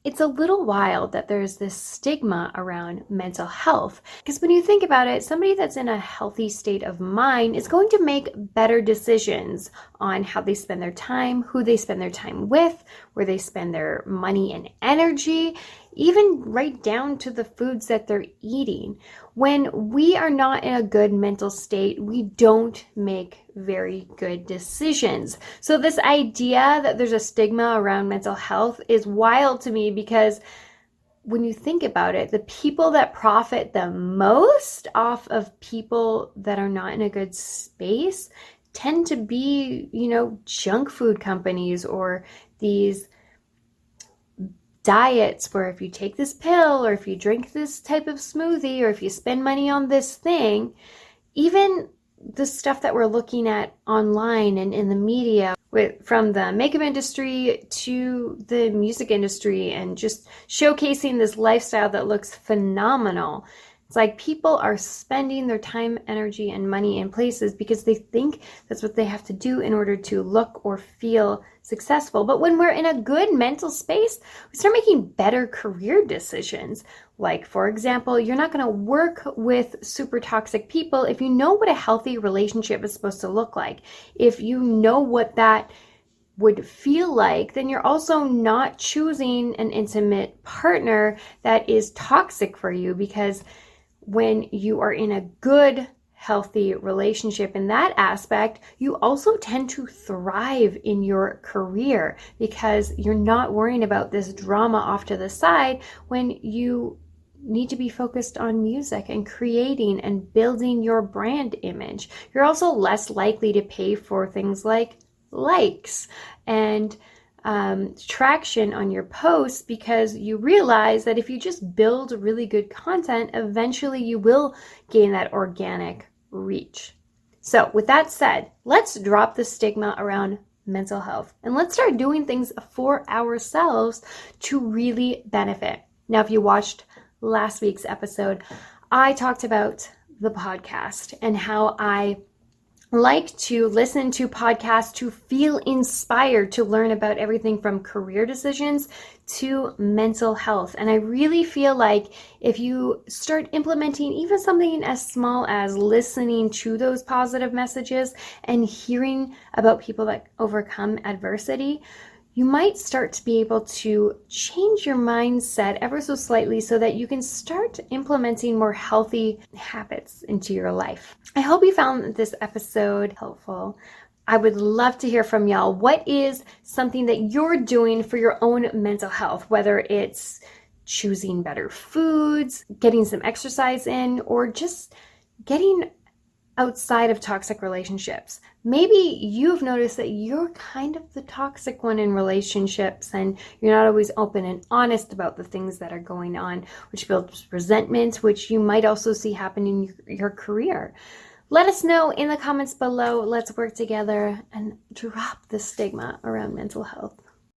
It's a little wild that there's this stigma around mental health, because when you think about it, somebody that's in a healthy state of mind is going to make better decisions on how they spend their time, who they spend their time with, where they spend their money and energy, even right down to the foods that they're eating. When we are not in a good mental state, we don't make very good decisions. So this idea that there's a stigma around mental health is wild to me, because when you think about it, the people that profit the most off of people that are not in a good space tend to be, junk food companies, or these diets where if you take this pill, or if you drink this type of smoothie, or if you spend money on this thing, even the stuff that we're looking at online and in the media, from the makeup industry to the music industry, and just showcasing this lifestyle that looks phenomenal. It's like people are spending their time, energy, and money in places because they think that's what they have to do in order to look or feel successful. But when we're in a good mental space, we start making better career decisions. Like, for example, you're not going to work with super toxic people if you know what a healthy relationship is supposed to look like. If you know what that would feel like, then you're also not choosing an intimate partner that is toxic for you, because when you are in a good, healthy relationship in that aspect, you also tend to thrive in your career, because you're not worrying about this drama off to the side when you need to be focused on music and creating and building your brand image. You're also less likely to pay for things like likes and traction on your posts, because you realize that if you just build really good content, eventually you will gain that organic reach. So with that said, let's drop the stigma around mental health and let's start doing things for ourselves to really benefit. Now, if you watched last week's episode, I talked about the podcast and how I like to listen to podcasts to feel inspired to learn about everything from career decisions to mental health. And I really feel like if you start implementing even something as small as listening to those positive messages and hearing about people that overcome adversity, you might start to be able to change your mindset ever so slightly so that you can start implementing more healthy habits into your life. I hope you found this episode helpful. I would love to hear from y'all. What is something that you're doing for your own mental health, whether it's choosing better foods, getting some exercise in, or just getting outside of toxic relationships? Maybe you've noticed that you're kind of the toxic one in relationships, and you're not always open and honest about the things that are going on, which builds resentment, which you might also see happen in your career. Let us know in the comments below. Let's work together and drop the stigma around mental health.